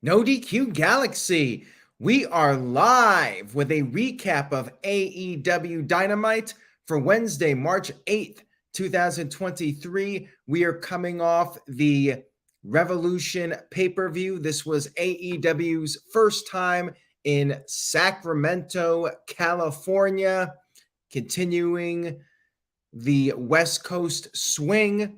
No DQ Galaxy. We are live with a recap of AEW Dynamite for Wednesday, March 8th, 2023. We are coming off the Revolution pay-per-view. This was AEW's first time in Sacramento, California, continuing the West Coast swing.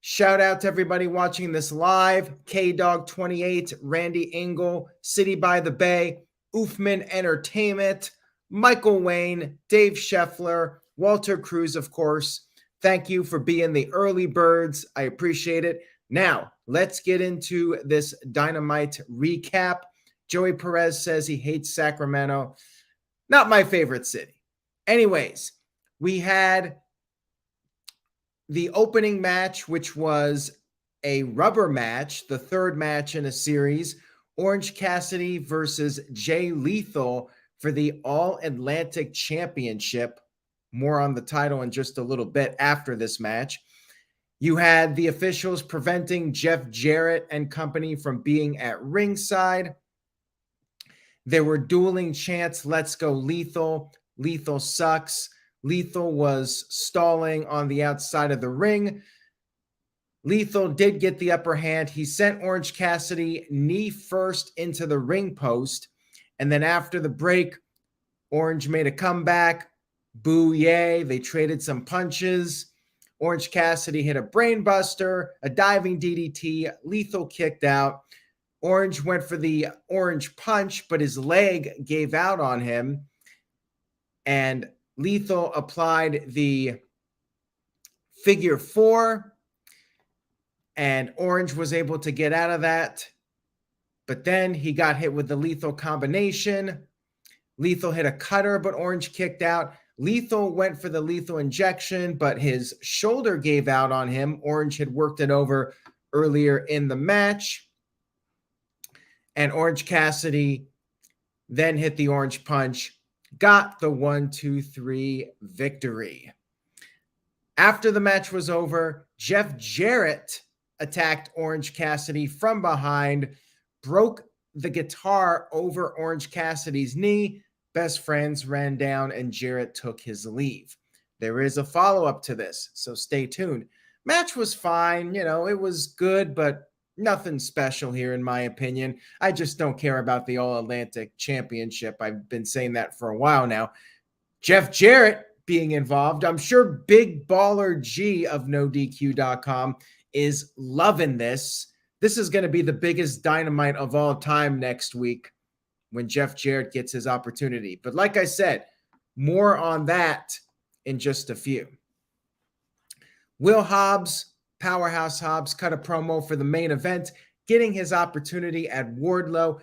Shout out to everybody watching this live. K-Dog28, Randy Engel, City by the Bay, Oofman Entertainment, Michael Wayne, Dave Scheffler, Walter Cruz, of course. Thank you for being the early birds. I appreciate it. Now, let's get into this Dynamite recap. Joey Perez says he hates Sacramento. Not my favorite city. Anyways, we had the opening match, which was a rubber match, the third match in a series, Orange Cassidy versus Jay Lethal for the All-Atlantic Championship. More on the title in just a little bit after this match. You had the officials preventing Jeff Jarrett and company from being at ringside. There were dueling chants, "Let's go Lethal," "Lethal sucks." Lethal was stalling on the outside of the ring. Lethal did get the upper hand. He sent Orange Cassidy knee first into the ring post. And then after the break, Orange made a comeback. Boo, yay. They traded some punches. Orange Cassidy hit a brainbuster, a diving DDT. Lethal kicked out. Orange went for the orange punch, but his leg gave out on him. And Lethal applied the figure four, and Orange was able to get out of that. But then he got hit with the Lethal combination. Lethal hit a cutter, but Orange kicked out. Lethal went for the lethal injection, but his shoulder gave out on him. Orange had worked it over earlier in the match. And Orange Cassidy then hit the orange punch, got the 1-2-3 victory. After the match was over, Jeff Jarrett attacked Orange Cassidy from behind, broke the guitar over Orange Cassidy's knee. Best friends ran down and Jarrett took his leave. There is a follow-up to this, so stay tuned. Match was fine. It was good, but nothing special here, in my opinion. I just don't care about the All-Atlantic Championship. I've been saying that for a while now. Jeff Jarrett being involved. I'm sure Big Baller G of NoDQ.com is loving this. This is going to be the biggest Dynamite of all time next week when Jeff Jarrett gets his opportunity. But like I said, more on that in just a few. Will Hobbs, Powerhouse Hobbs, cut a promo for the main event, getting his opportunity at Wardlow.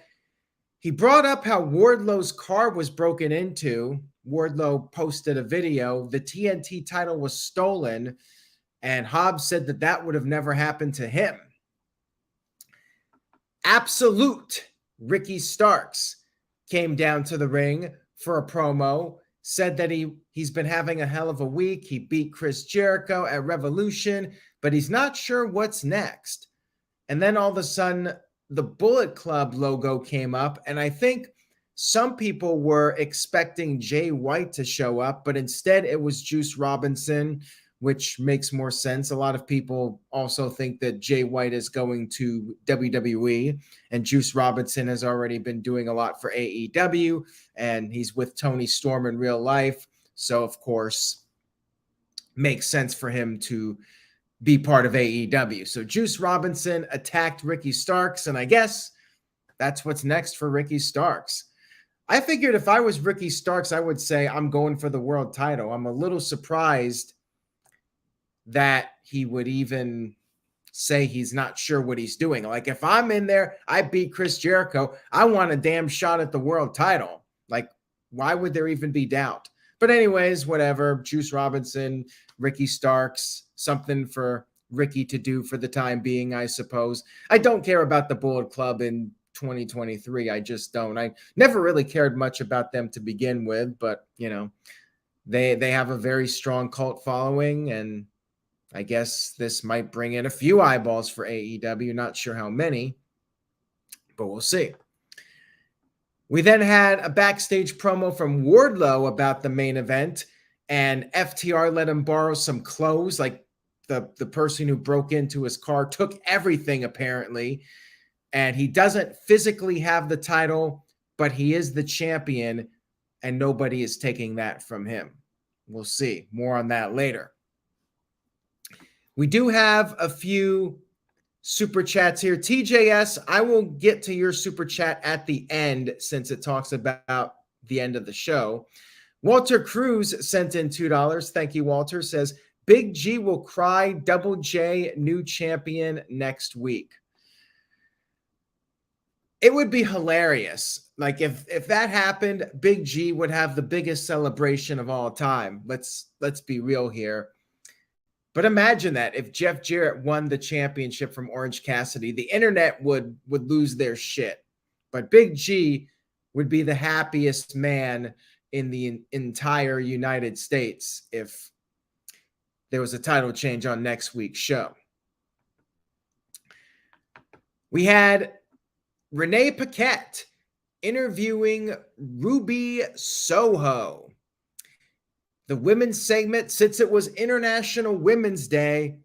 He brought up how Wardlow's car was broken into. Wardlow posted a video. The TNT title was stolen, and Hobbs said that that would have never happened to him. Absolute Ricky Starks came down to the ring for a promo, said that he's been having a hell of a week. He beat Chris Jericho at Revolution, but he's not sure what's next. And then all of a sudden, the Bullet Club logo came up, and I think some people were expecting Jay White to show up, but instead it was Juice Robinson, which makes more sense. A lot of people also think that Jay White is going to WWE, and Juice Robinson has already been doing a lot for AEW, and he's with Tony Storm in real life. So, of course, makes sense for him to be part of AEW. So Juice Robinson attacked Ricky Starks, and I guess that's what's next for Ricky Starks. I figured if I was Ricky Starks, I would say I'm going for the world title. I'm a little surprised that he would even say he's not sure what he's doing. Like, if I'm in there, I beat Chris Jericho, I want a damn shot at the world title. Like, why would there even be doubt? But anyways, whatever. Juice Robinson, Ricky Starks, something for Ricky to do for the time being, I suppose. I don't care about the Bullet Club in 2023. I just don't. I never really cared much about them to begin with, but, they have a very strong cult following, and I guess this might bring in a few eyeballs for AEW. Not sure how many, but we'll see. We then had a backstage promo from Wardlow about the main event, and FTR let him borrow some clothes. Like the person who broke into his car took everything apparently, and he doesn't physically have the title, but he is the champion, and nobody is taking that from him. We'll see. More on that later. We do have a few super chats here. TJS, I will get to your super chat at the end since it talks about the end of the show. Walter Cruz sent in $2. Thank you, Walter. Says, Big G will cry, Double J new champion next week. It would be hilarious. Like if that happened, Big G would have the biggest celebration of all time. Let's be real here. But imagine that if Jeff Jarrett won the championship from Orange Cassidy, the internet would lose their shit. But Big G would be the happiest man in the entire United States if there was a title change on next week's show. We had Renee Paquette interviewing Ruby Soho. The women's segment, since it was International Women's Day,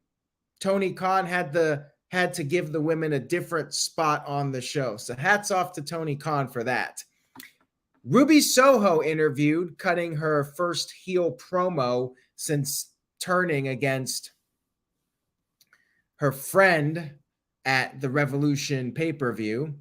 Tony Khan had to give the women a different spot on the show. So hats off to Tony Khan for that. Ruby Soho interviewed, cutting her first heel promo since turning against her friend at the Revolution pay-per-view.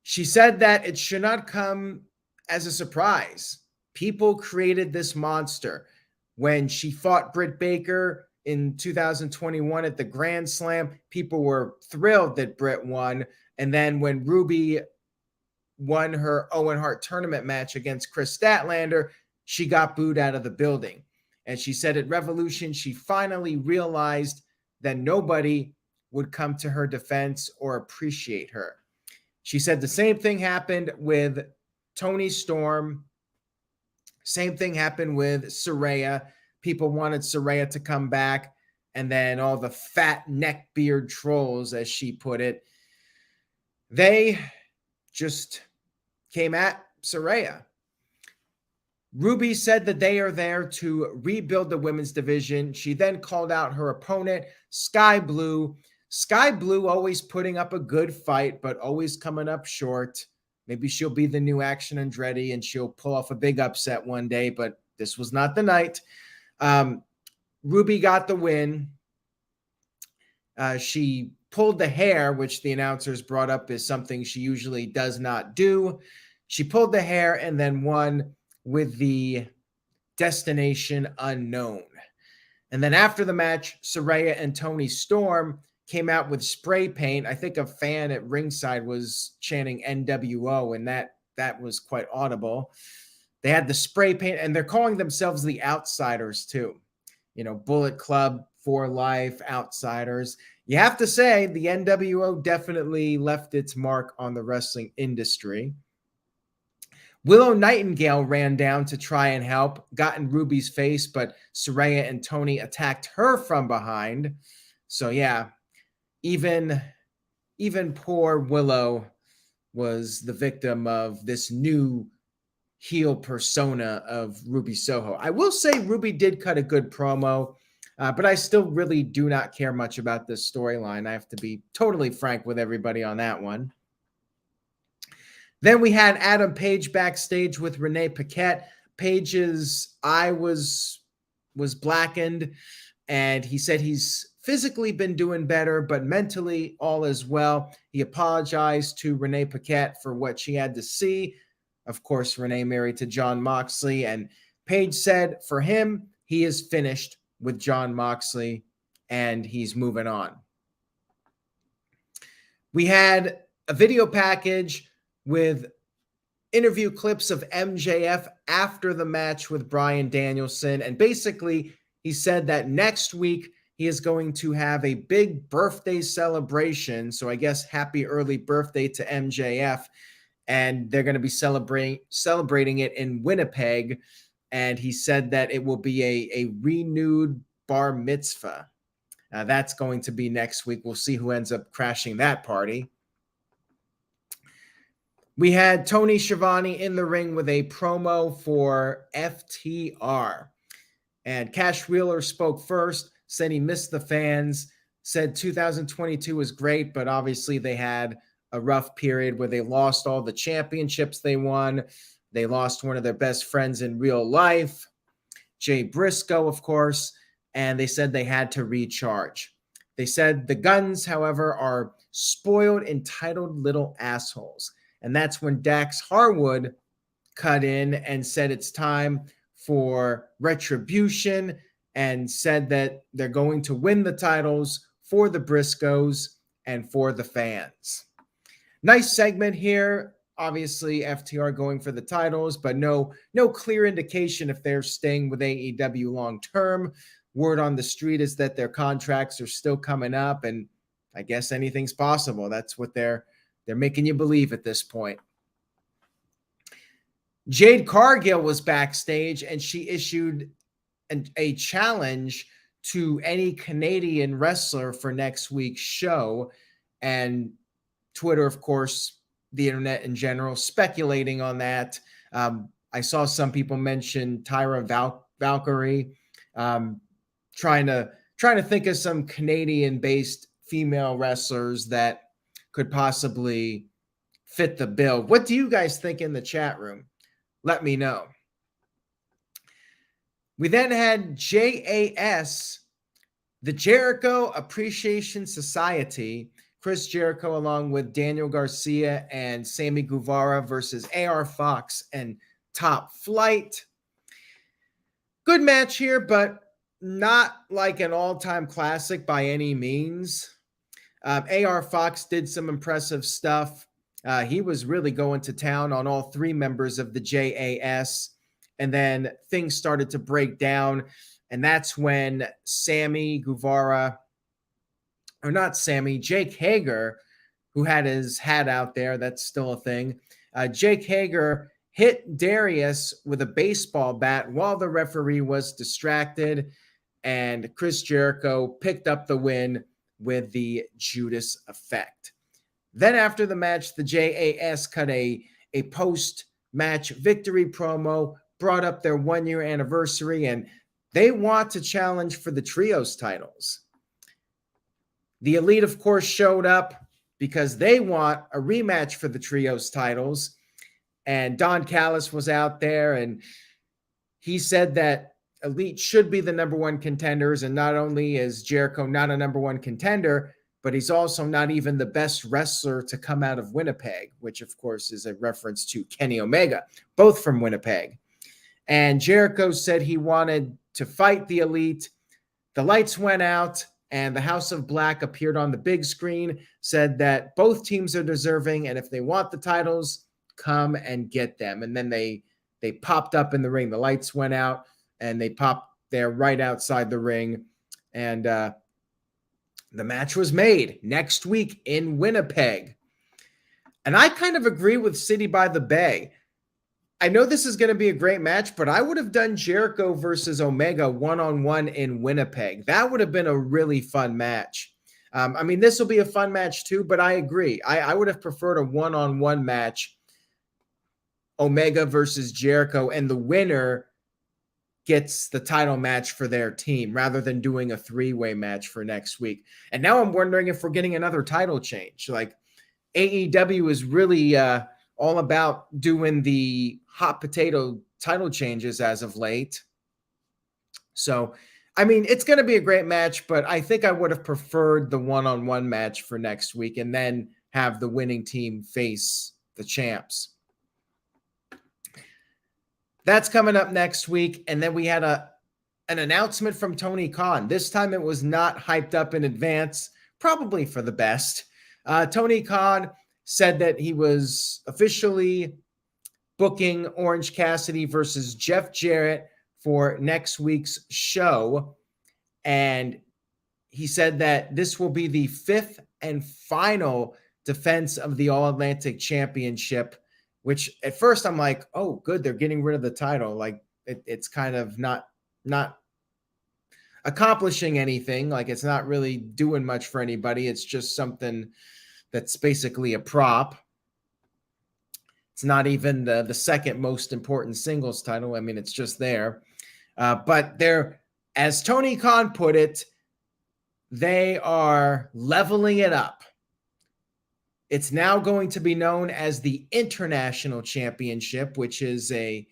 She said that it should not come as a surprise. People created this monster. When she fought Britt Baker in 2021 at the Grand Slam, people were thrilled that Britt won. And then when Ruby won her Owen Hart tournament match against Chris Statlander, she got booed out of the building. And she said at Revolution, she finally realized that nobody would come to her defense or appreciate her. She said the same thing happened with Toni Storm. Same thing happened with Saraya. People wanted Saraya to come back. And then all the fat neckbeard trolls, as she put it, they just came at Saraya. Ruby said that they are there to rebuild the women's division. She then called out her opponent, Sky Blue. Sky Blue always putting up a good fight, but always coming up short. Maybe she'll be the new Action Andretti and she'll pull off a big upset one day, but this was not the night. Ruby got the win. She pulled the hair, which the announcers brought up is something she usually does not do. She pulled the hair and then won with the Destination Unknown. And then after the match, Saraya and Toni Storm came out with spray paint. I think a fan at ringside was chanting NWO, and that was quite audible. They had the spray paint, and they're calling themselves the Outsiders too. You know, Bullet Club, For Life, Outsiders. You have to say the NWO definitely left its mark on the wrestling industry. Willow Nightingale ran down to try and help, got in Ruby's face, but Saraya and Toni attacked her from behind. So yeah, even poor Willow was the victim of this new heel persona of Ruby Soho. I will say Ruby did cut a good promo, but I still really do not care much about this storyline. I have to be totally frank with everybody on that one. Then we had Adam Page backstage with Renee Paquette. Page's eye was blackened, and he said he's physically been doing better, but mentally all is well. He apologized to Renee Paquette for what she had to see. Of course, Renee married to Jon Moxley, and Page said for him, he is finished with Jon Moxley, and he's moving on. We had a video package with interview clips of MJF after the match with Bryan Danielson. And basically, he said that next week he is going to have a big birthday celebration. So I guess happy early birthday to MJF. And they're going to be celebrating it in Winnipeg. And he said that it will be a renewed bar mitzvah. That's going to be next week. We'll see who ends up crashing that party. We had Tony Schiavone in the ring with a promo for FTR. And Cash Wheeler spoke first, said he missed the fans, said 2022 was great, but obviously they had a rough period where they lost all the championships they won. They lost one of their best friends in real life, Jay Briscoe, of course, and they said they had to recharge. They said the Guns, however, are spoiled, entitled little assholes. And that's when Dax Harwood cut in and said it's time for retribution and said that they're going to win the titles for the Briscoes and for the fans. Nice segment here. Obviously, FTR going for the titles, but no clear indication if they're staying with AEW long term. Word on the street is that their contracts are still coming up, and I guess anything's possible. That's what they're making you believe at this point. Jade Cargill was backstage, and she issued a challenge to any Canadian wrestler for next week's show. And Twitter, of course, the internet in general, speculating on that. I saw some people mention Tyra Valkyrie, trying to think of some Canadian-based female wrestlers that could possibly fit the bill. What do you guys think in the chat room? Let me know. We then had JAS, the Jericho Appreciation Society, Chris Jericho along with Daniel Garcia and Sammy Guevara versus AR Fox and Top Flight. Good match here, but not like an all-time classic by any means. AR Fox did some impressive stuff. He was really going to town on all three members of the JAS, and then things started to break down, and that's when Sammy Guevara, or not Sammy, Jake Hager, who had his hat out there, that's still a thing. Jake Hager hit Darius with a baseball bat while the referee was distracted, and Chris Jericho picked up the win with the Judas effect. Then after the match, the JAS cut a post-match victory promo, brought up their one-year anniversary, and they want to challenge for the trios titles. The Elite, of course, showed up because they want a rematch for the trios titles, and Don Callis was out there, and he said that Elite should be the number one contenders, and not only is Jericho not a number one contender, but he's also not even the best wrestler to come out of Winnipeg, which, of course, is a reference to Kenny Omega, both from Winnipeg. And Jericho said he wanted to fight the Elite. The lights went out, and the House of Black appeared on the big screen, said that both teams are deserving, and if they want the titles, come and get them. And then they popped up in the ring. The lights went out, and they popped there right outside the ring. And the match was made next week in Winnipeg. And I kind of agree with City by the Bay. I know this is going to be a great match, but I would have done Jericho versus Omega one-on-one in Winnipeg. That would have been a really fun match. I mean, this will be a fun match too, but I agree. I would have preferred a one-on-one match, Omega versus Jericho, and the winner gets the title match for their team rather than doing a three-way match for next week. And now I'm wondering if we're getting another title change. Like, AEW is really all about doing the hot potato title changes as of late. So, I mean, it's going to be a great match, but I think I would have preferred the one-on-one match for next week and then have the winning team face the champs. That's coming up next week. And then we had an announcement from Tony Khan. This time it was not hyped up in advance, probably for the best. Tony Khan said that he was officially booking Orange Cassidy versus Jeff Jarrett for next week's show. And he said that this will be the fifth and final defense of the All-Atlantic Championship, which at first I'm like, oh, good, they're getting rid of the title. Like, it's kind of not accomplishing anything. Like, it's not really doing much for anybody. It's just something that's basically a prop. It's not even the second most important singles title. I mean, it's just there. But they're, as Tony Khan put it, they are leveling it up. It's now going to be known as the International Championship, which is a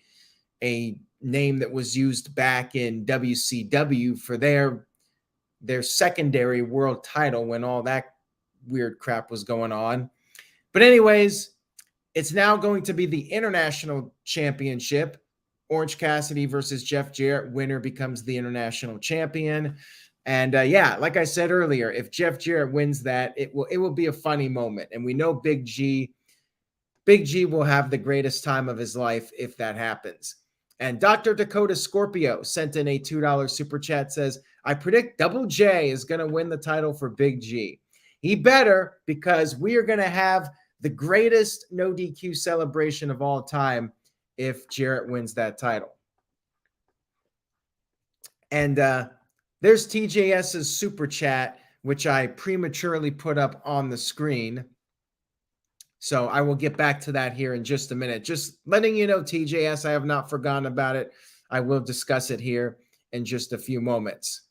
name that was used back in WCW for their secondary world title when all that weird crap was going on. But anyways, it's now going to be the International Championship. Orange Cassidy versus Jeff Jarrett. Winner becomes the International Champion. And yeah, like I said earlier, if Jeff Jarrett wins that, it will be a funny moment. And we know Big G will have the greatest time of his life if that happens. And Dr. Dakota Scorpio sent in a $2 super chat, says, I predict Double J is going to win the title for Big G. He better, because we are going to have the greatest no DQ celebration of all time if Jarrett wins that title. And there's TJS's super chat, which I prematurely put up on the screen. So I will get back to that here in just a minute. Just letting you know, TJS, I have not forgotten about it. I will discuss it here in just a few moments.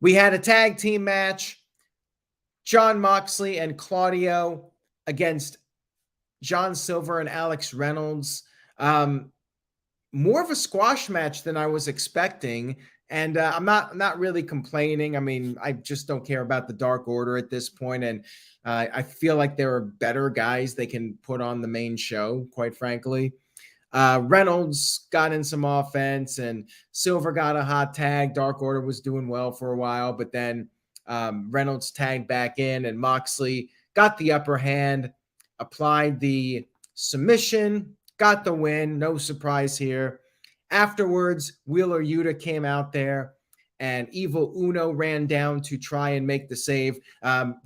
We had a tag team match. Jon Moxley and Claudio against John Silver and Alex Reynolds. More of a squash match than I was expecting. And I'm not really complaining. I mean, I just don't care about the Dark Order at this point. And I feel like there are better guys they can put on the main show, quite frankly. Reynolds got in some offense and Silver got a hot tag. Dark Order was doing well for a while, but then Reynolds tagged back in and Moxley got the upper hand, applied the submission, got the win. No surprise here. Afterwards, Wheeler Yuta came out there and Evil Uno ran down to try and make the save.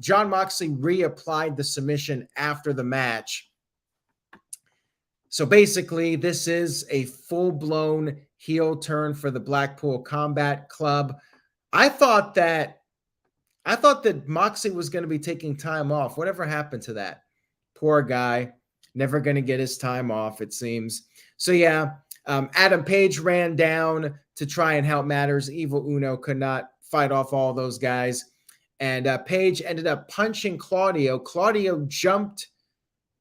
Jon Moxley reapplied the submission after the match. So basically, this is a full-blown heel turn for the Blackpool Combat Club. I thought that Moxley was going to be taking time off. Whatever happened to that? Poor guy. Never going to get his time off, it seems. So yeah, Adam Page ran down to try and help matters. Evil Uno could not fight off all those guys. And Page ended up punching Claudio. Claudio jumped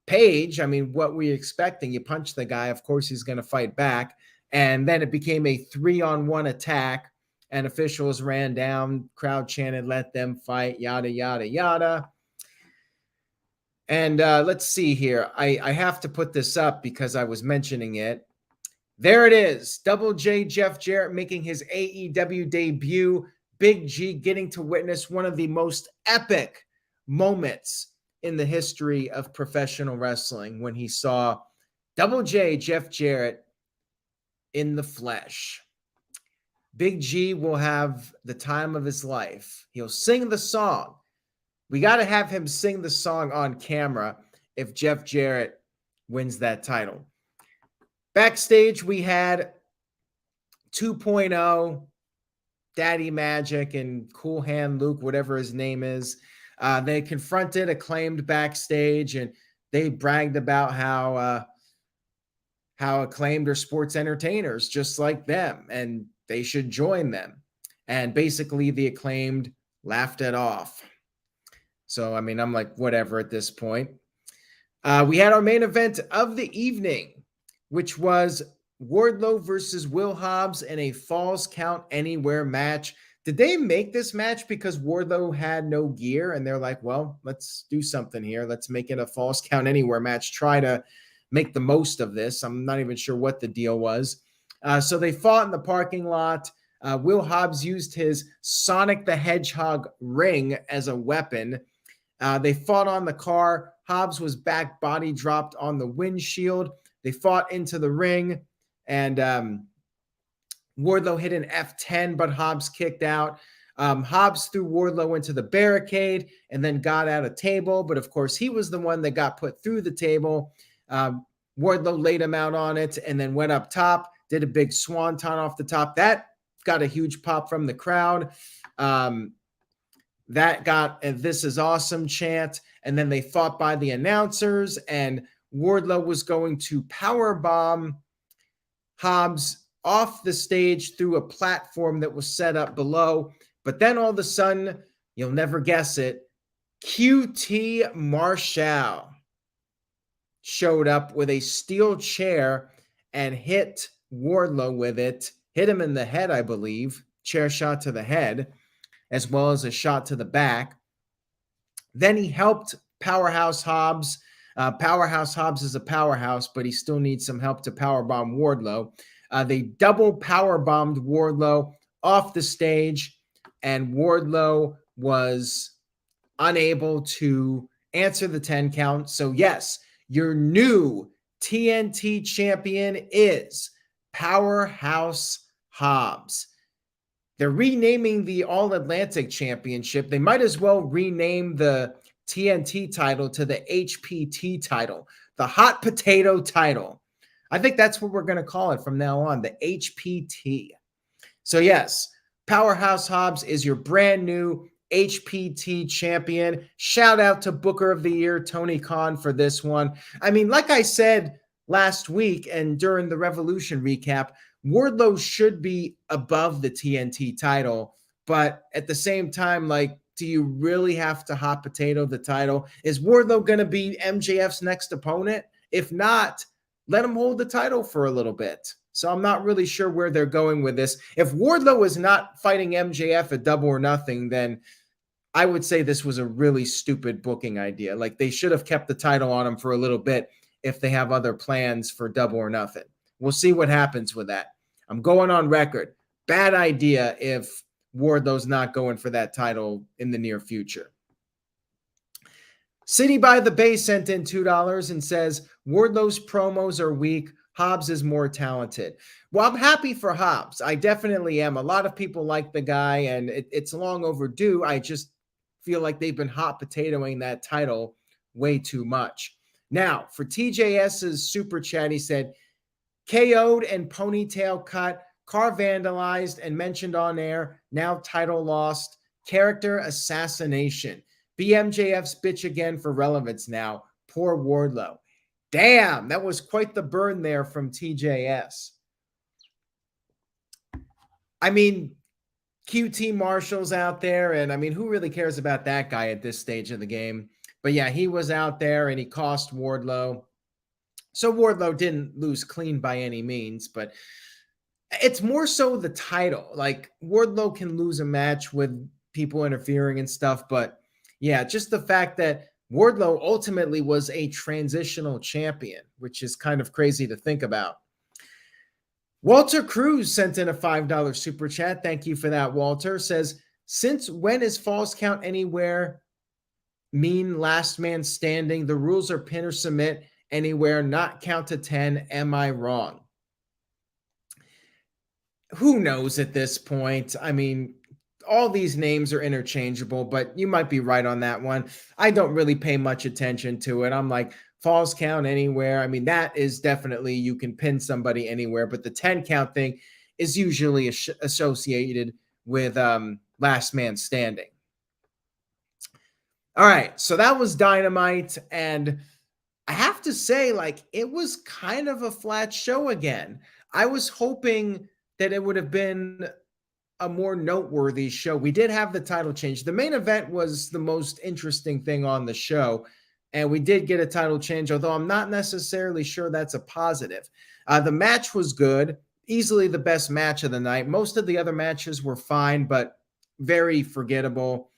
Page. I mean, what were you expecting? You punch the guy, of course he's going to fight back. And then it became a 3-on-1 attack. And officials ran down, crowd chanted, let them fight, yada, yada, yada. And let's see here. I have to put this up because I was mentioning it. There it is. Double J Jeff Jarrett making his AEW debut. Big G getting to witness one of the most epic moments in the history of professional wrestling when he saw Double J Jeff Jarrett in the flesh. Big G will have the time of his life. He'll sing the song. We got to have him sing the song on camera if Jeff Jarrett wins that title. Backstage, we had 2.0, Daddy Magic and Cool Hand Luke, whatever his name is. They confronted Acclaimed backstage, and they bragged about how Acclaimed are sports entertainers just like them, and they should join them. And basically, the Acclaimed laughed it off. So, I mean, I'm like, whatever at this point. We had our main event of the evening, which was Wardlow versus Will Hobbs in a Falls Count Anywhere match. Did they make this match because Wardlow had no gear? And they're like, well, let's do something here. Let's make it a Falls Count Anywhere match. Try to make the most of this. I'm not even sure what the deal was. So they fought in the parking lot. Will Hobbs used his Sonic the Hedgehog ring as a weapon. They fought on the car. Hobbs was back body dropped on the windshield. They fought into the ring, and Wardlow hit an F10, but Hobbs kicked out. Hobbs threw Wardlow into the barricade and then got at a table, but of course he was the one that got put through the table. Wardlow laid him out on it and then went up top, did a big swanton off the top. That got a huge pop from the crowd. That got a "This is awesome" chant, and then they fought by the announcers, and Wardlow was going to powerbomb Hobbs off the stage through a platform that was set up below. But then all of a sudden, you'll never guess it, QT Marshall showed up with a steel chair and hit Wardlow with it, hit him in the head, I believe, chair shot to the head, as well as a shot to the back. Then he helped Powerhouse Hobbs. Powerhouse Hobbs is a powerhouse, but he still needs some help to powerbomb Wardlow. They double powerbombed Wardlow off the stage, and Wardlow was unable to answer the 10 count. So yes, your new TNT champion is Powerhouse Hobbs. They're renaming the All-Atlantic Championship. They might as well rename the TNT title to the HPT title, the hot potato title. I think that's what we're going to call it from now on, the HPT. So yes, Powerhouse Hobbs is your brand new HPT champion. Shout out to Booker of the Year, Tony Khan, for this one. I mean, like I said last week and during the Revolution recap, Wardlow should be above the TNT title, but at the same time, like, do you really have to hot potato the title? Is Wardlow going to be MJF's next opponent? If not, let him hold the title for a little bit. So I'm not really sure where they're going with this. If Wardlow is not fighting MJF at Double or Nothing, then I would say this was a really stupid booking idea. Like, they should have kept the title on him for a little bit if they have other plans for Double or Nothing. We'll see what happens with that. I'm going on record. Bad idea if Wardlow's not going for that title in the near future. City by the Bay sent in $2 and says, Wardlow's promos are weak. Hobbs is more talented. Well, I'm happy for Hobbs. I definitely am. A lot of people like the guy, and it's long overdue. I just feel like they've been hot potatoing that title way too much. Now, for TJS's super chat, he said, KO'd and ponytail cut, car vandalized and mentioned on air, now title lost, character assassination. BMJF's bitch again for relevance now. Poor Wardlow. Damn, that was quite the burn there from TJS. I mean, QT Marshall's out there, and I mean, who really cares about that guy at this stage of the game? But yeah, he was out there and he cost Wardlow. So Wardlow didn't lose clean by any means, but it's more so the title. Like, Wardlow can lose a match with people interfering and stuff, but yeah, just the fact that Wardlow ultimately was a transitional champion, which is kind of crazy to think about. Walter Cruz sent in a $5 super chat. Thank you for that, Walter. Says, since when is Falls Count Anywhere mean last man standing? The rules are pin or submit anywhere, not count to 10. Am I wrong? Who knows at this point? I mean, all these names are interchangeable, but you might be right on that one. I don't really pay much attention to it. I'm like, Falls Count Anywhere. I mean, that is definitely, you can pin somebody anywhere, but the 10 count thing is usually associated with last man standing. All right, so that was Dynamite, and I have to say, like, it was kind of a flat show again. I was hoping that it would have been a more noteworthy show. We did have the title change. The main event was the most interesting thing on the show, and we did get a title change, although I'm not necessarily sure that's a positive. The match was good, easily the best match of the night. Most of the other matches were fine, but very forgettable.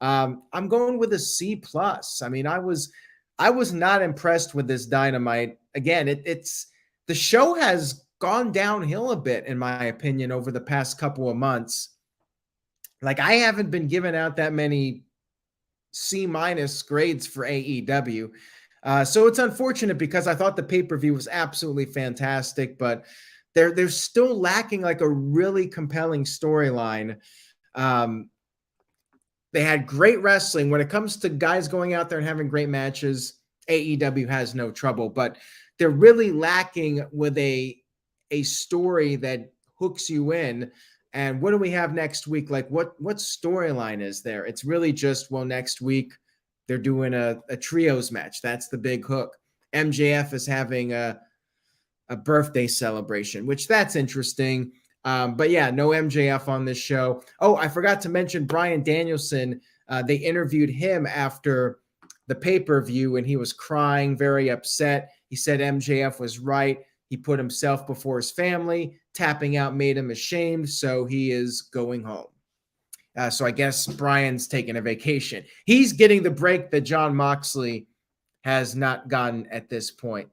I'm going with a C+. I mean, I was not impressed with this Dynamite. Again, it's the show has gone downhill a bit, in my opinion, over the past couple of months. Like, I haven't been giving out that many C- grades for AEW. So it's unfortunate because I thought the pay-per-view was absolutely fantastic, but they're still lacking like a really compelling storyline. They had great wrestling. When it comes to guys going out there and having great matches, AEW has no trouble, but they're really lacking with a story that hooks you in. And what do we have next week? Like, what storyline is there? It's really just, well, next week they're doing a trios match. That's the big hook. MJF is having a birthday celebration, which that's interesting. But yeah, no MJF on this show. Oh, I forgot to mention Bryan Danielson. They interviewed him after the pay-per-view and he was crying, very upset. He said MJF was right. He put himself before his family. Tapping out made him ashamed, so he is going home. So I guess Bryan's taking a vacation. He's getting the break that Jon Moxley has not gotten at this point.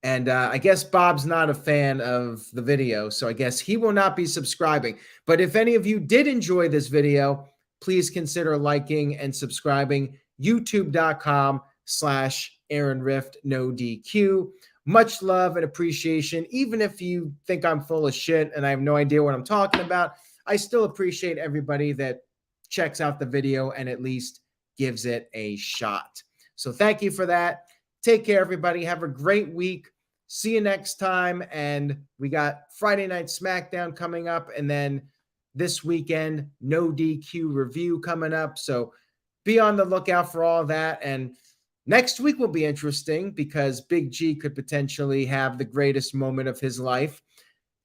And I guess Bob's not a fan of the video, so I guess he will not be subscribing. But if any of you did enjoy this video, please consider liking and subscribing. youtube.com/AaronRift.NoDQ. Much love and appreciation. Even if you think I'm full of shit and I have no idea what I'm talking about, I still appreciate everybody that checks out the video and at least gives it a shot. So thank you for that. Take care, everybody. Have a great week. See you next time. And we got Friday Night SmackDown coming up. And then this weekend, No DQ review coming up. So be on the lookout for all that. And next week will be interesting because Big G could potentially have the greatest moment of his life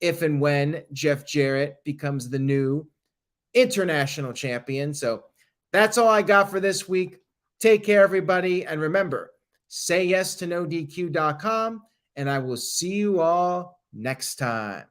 if and when Jeff Jarrett becomes the new international champion. So that's all I got for this week. Take care, everybody. And remember, say yes to NoDQ.com, and I will see you all next time.